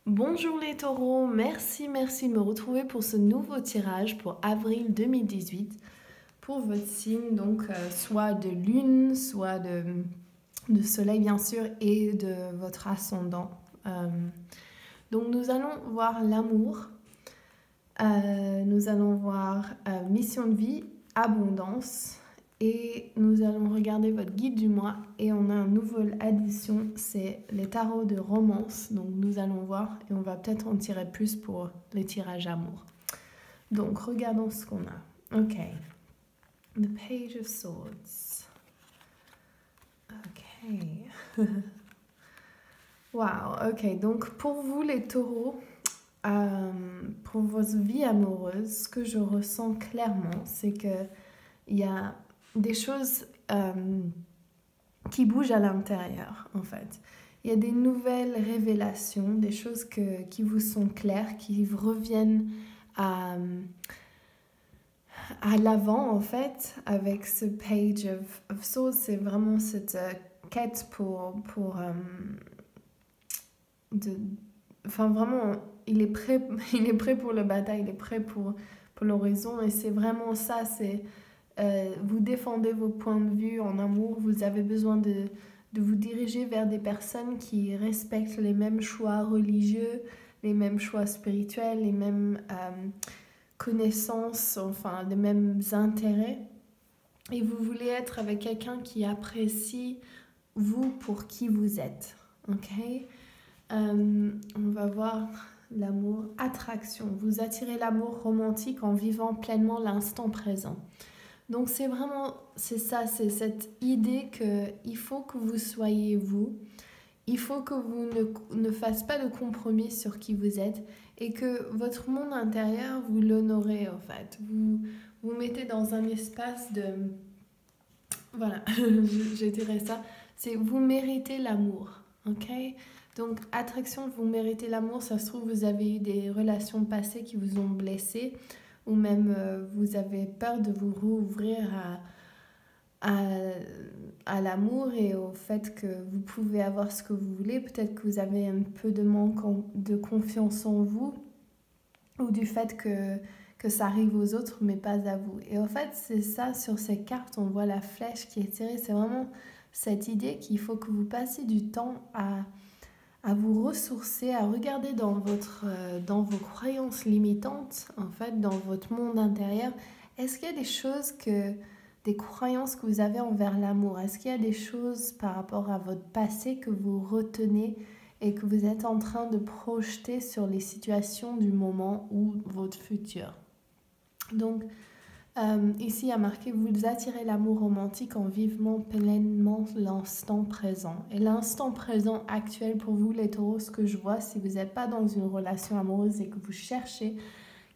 Bonjour les taureaux, merci de me retrouver pour ce nouveau tirage pour avril 2018 pour votre signe, donc soit de lune, soit de soleil bien sûr et de votre ascendant. Donc nous allons voir l'amour, nous allons voir mission de vie, abondance et nous allons regarder votre guide du mois et on a une nouvelle addition, c'est les tarots de romance. Donc nous allons voir et on va peut-être en tirer plus pour les tirages amour. Donc regardons ce qu'on a. Ok. The Page of Swords. Ok. Wow, ok. Donc pour vous les taureaux, pour votre vie amoureuse, ce que je ressens clairement, c'est qu'il y a des choses qui bougent à l'intérieur, en fait. Il y a des nouvelles révélations, des choses qui vous sont claires, qui reviennent à l'avant, en fait, avec ce Page of Swords. C'est vraiment cette quête enfin, vraiment, il est prêt, il est prêt pour la bataille, il est prêt pour l'horizon. Et c'est vraiment ça, c'est... vous défendez vos points de vue en amour, vous avez besoin de vous diriger vers des personnes qui respectent les mêmes choix religieux, les mêmes choix spirituels, les mêmes connaissances, enfin les mêmes intérêts. Et vous voulez être avec quelqu'un qui apprécie vous pour qui vous êtes. Ok. On va voir l'amour, attraction. Vous attirez l'amour romantique en vivant pleinement l'instant présent. Donc c'est ça, c'est cette idée qu'il faut que vous soyez vous, il faut que vous ne fassiez pas de compromis sur qui vous êtes et que votre monde intérieur, vous l'honorez en fait. Vous mettez dans un espace de... Voilà, je dirais ça. C'est vous méritez l'amour, ok? Donc attraction, vous méritez l'amour, ça se trouve vous avez eu des relations passées qui vous ont blessé ou même vous avez peur de vous rouvrir à l'amour et au fait que vous pouvez avoir ce que vous voulez. Peut-être que vous avez un peu de manque de confiance en vous ou du fait que ça arrive aux autres mais pas à vous. Et en fait, c'est ça, sur ces cartes, on voit la flèche qui est tirée. C'est vraiment cette idée qu'il faut que vous passiez du temps à vous ressourcer, à regarder dans vos croyances limitantes, en fait, dans votre monde intérieur. Est-ce qu'il y a des choses des croyances que vous avez envers l'amour? Est-ce qu'il y a des choses par rapport à votre passé que vous retenez et que vous êtes en train de projeter sur les situations du moment ou votre futur? Donc, ici, il y a marqué « Vous attirez l'amour romantique en vivant pleinement l'instant présent ». Et l'instant présent actuel pour vous, les taureaux, ce que je vois, si vous n'êtes pas dans une relation amoureuse et que vous cherchez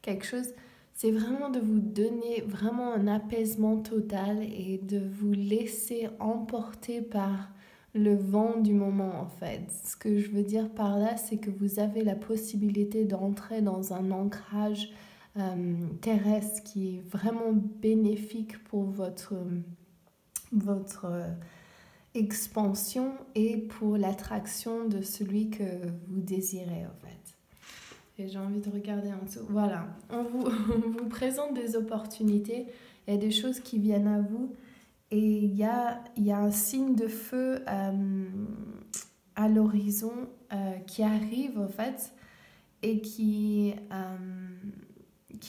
quelque chose, c'est vraiment de vous donner vraiment un apaisement total et de vous laisser emporter par le vent du moment, en fait. Ce que je veux dire par là, c'est que vous avez la possibilité d'entrer dans un ancrage terrestre qui est vraiment bénéfique pour votre expansion et pour l'attraction de celui que vous désirez en fait. Et j'ai envie de regarder en dessous. Voilà, on vous présente des opportunités, il y a des choses qui viennent à vous et il y a un signe de feu à l'horizon qui arrive en fait et qui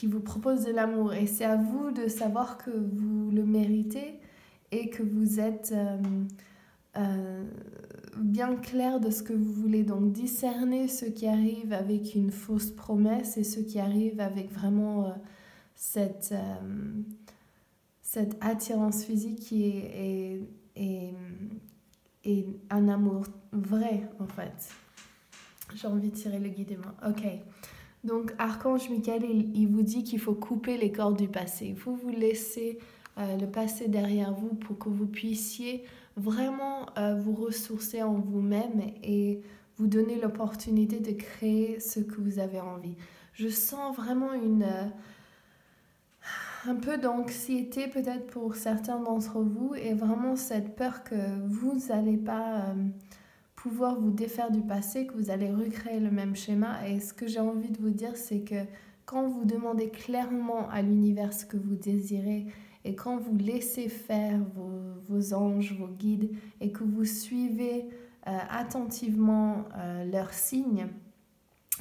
vous propose de l'amour. Et c'est à vous de savoir que vous le méritez et que vous êtes bien clair de ce que vous voulez. Donc discerner ce qui arrive avec une fausse promesse et ce qui arrive avec vraiment cette attirance physique qui est un amour vrai en fait. J'ai envie de tirer le guide des mains. Ok. Donc, Archange Michael, il vous dit qu'il faut couper les cordes du passé. Il faut vous laisser le passé derrière vous pour que vous puissiez vraiment vous ressourcer en vous-même et vous donner l'opportunité de créer ce que vous avez envie. Je sens vraiment un peu d'anxiété peut-être pour certains d'entre vous et vraiment cette peur que vous n'allez pas pouvoir vous défaire du passé, que vous allez recréer le même schéma. Et ce que j'ai envie de vous dire, c'est que quand vous demandez clairement à l'univers ce que vous désirez et quand vous laissez faire vos anges, vos guides et que vous suivez attentivement leurs signes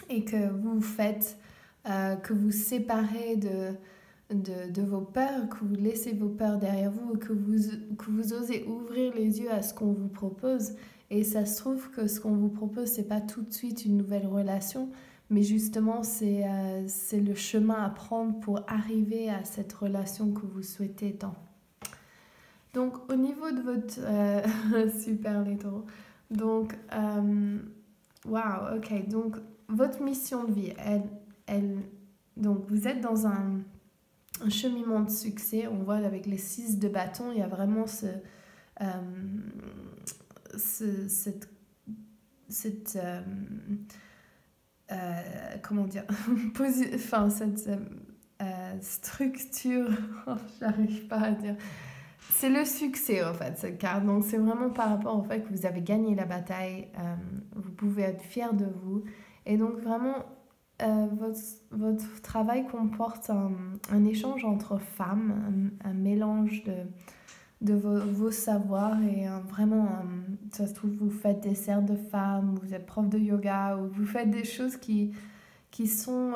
et que vous faites, que vous séparez de vos peurs, que vous laissez vos peurs derrière vous, que vous osez ouvrir les yeux à ce qu'on vous propose. Et ça se trouve que ce qu'on vous propose, c'est pas tout de suite une nouvelle relation, mais justement, c'est le chemin à prendre pour arriver à cette relation que vous souhaitez tant. Donc, au niveau de votre... super, les taureaux. Donc, wow, ok. Donc, votre mission de vie, donc, vous êtes dans un cheminement de succès. On voit avec les 6 de bâton, il y a vraiment comment dire, cette structure, j'arrive pas à dire. C'est le succès en fait, cette carte. Donc c'est vraiment par rapport au fait que vous avez gagné la bataille, vous pouvez être fier de vous. Et donc vraiment, votre travail comporte un échange entre femmes, un mélange de vos savoirs et vraiment, ça se trouve, vous faites des cercles de femmes, vous êtes prof de yoga, ou vous faites des choses qui sont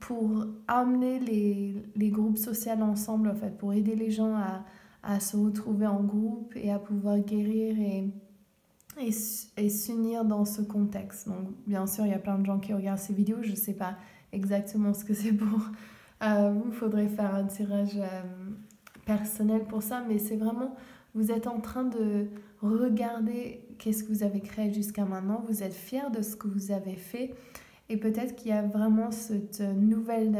pour amener les groupes sociaux ensemble, en fait, pour aider les gens à se retrouver en groupe et à pouvoir guérir et s'unir dans ce contexte. Donc, bien sûr, il y a plein de gens qui regardent ces vidéos, je ne sais pas exactement ce que c'est pour vous, il faudrait faire un tirage personnel pour ça, mais c'est vraiment, vous êtes en train de regarder qu'est-ce que vous avez créé jusqu'à maintenant, vous êtes fiers de ce que vous avez fait, et peut-être qu'il y a vraiment cette nouvelle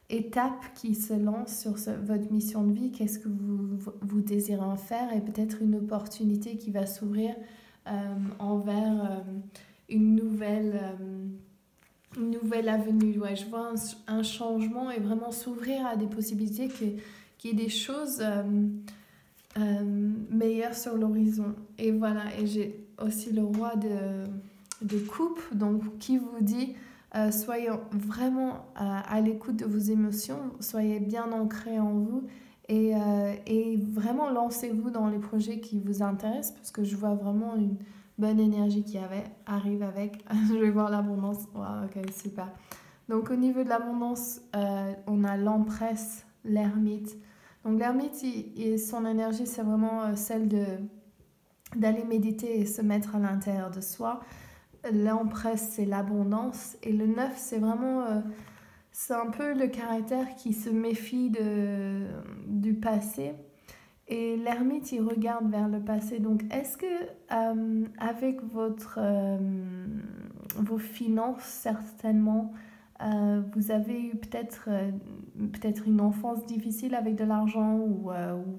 étape qui se lance sur votre mission de vie, qu'est-ce que vous désirez en faire, et peut-être une opportunité qui va s'ouvrir envers une nouvelle avenue. Ouais, je vois un changement et vraiment s'ouvrir à des possibilités qu'il y ait des choses meilleures sur l'horizon. Et voilà, et j'ai aussi le roi de coupe, donc qui vous dit soyez vraiment à l'écoute de vos émotions, soyez bien ancrés en vous et vraiment lancez-vous dans les projets qui vous intéressent, parce que je vois vraiment une bonne énergie qui arrive avec. Je vais voir l'abondance. Wow, ok, super. Donc au niveau de l'abondance, on a l'empresse, l'ermite. Donc l'ermite, son énergie, c'est vraiment celle d'aller méditer et se mettre à l'intérieur de soi. L'empresse, c'est l'abondance. Et le 9, c'est vraiment... c'est un peu le caractère qui se méfie du passé. Et l'ermite, il regarde vers le passé. Donc, est-ce que avec vos finances, certainement, vous avez eu peut-être une enfance difficile avec de l'argent ou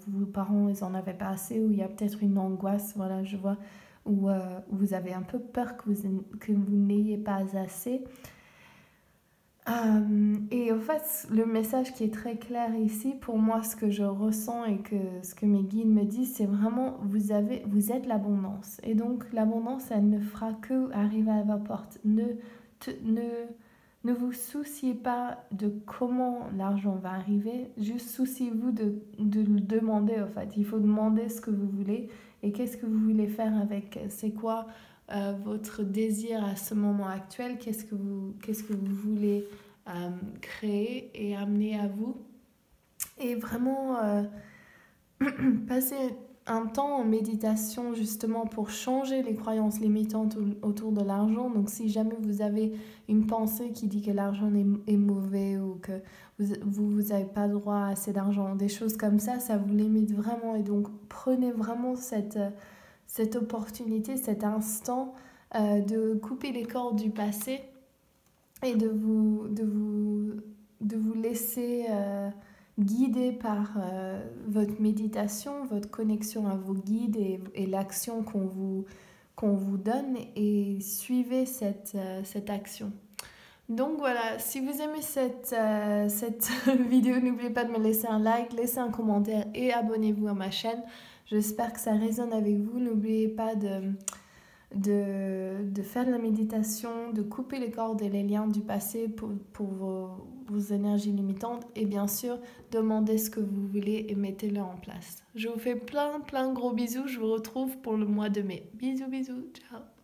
vos parents, ils n'en avaient pas assez, ou il y a peut-être une angoisse, voilà, je vois, où vous avez un peu peur que vous n'ayez pas assez. Et en fait, le message qui est très clair ici, pour moi, ce que je ressens et ce que mes guides me disent, c'est vraiment, vous êtes l'abondance. Et donc, l'abondance, elle ne fera que arriver à votre porte. Ne vous souciez pas de comment l'argent va arriver, juste souciez-vous de le demander, en fait. Il faut demander ce que vous voulez et qu'est-ce que vous voulez faire avec. C'est quoi votre désir à ce moment actuel, qu'est-ce que vous voulez créer et amener à vous, et vraiment passer un temps en méditation justement pour changer les croyances limitantes autour de l'argent. Donc si jamais vous avez une pensée qui dit que l'argent est mauvais ou que vous n'avez pas droit à assez d'argent, des choses comme ça vous limite vraiment. Et donc prenez vraiment cette opportunité, cet instant de couper les cordes du passé et de vous laisser guider par votre méditation, votre connexion à vos guides et l'action qu'on vous donne, et suivez cette action. Donc voilà, si vous aimez cette vidéo, n'oubliez pas de me laisser un like, laissez un commentaire et abonnez-vous à ma chaîne. J'espère que ça résonne avec vous. N'oubliez pas de faire de la méditation, de couper les cordes et les liens du passé pour vos énergies limitantes et bien sûr, demandez ce que vous voulez et mettez-le en place. Je vous fais plein gros bisous. Je vous retrouve pour le mois de mai. Bisous, bisous. Ciao.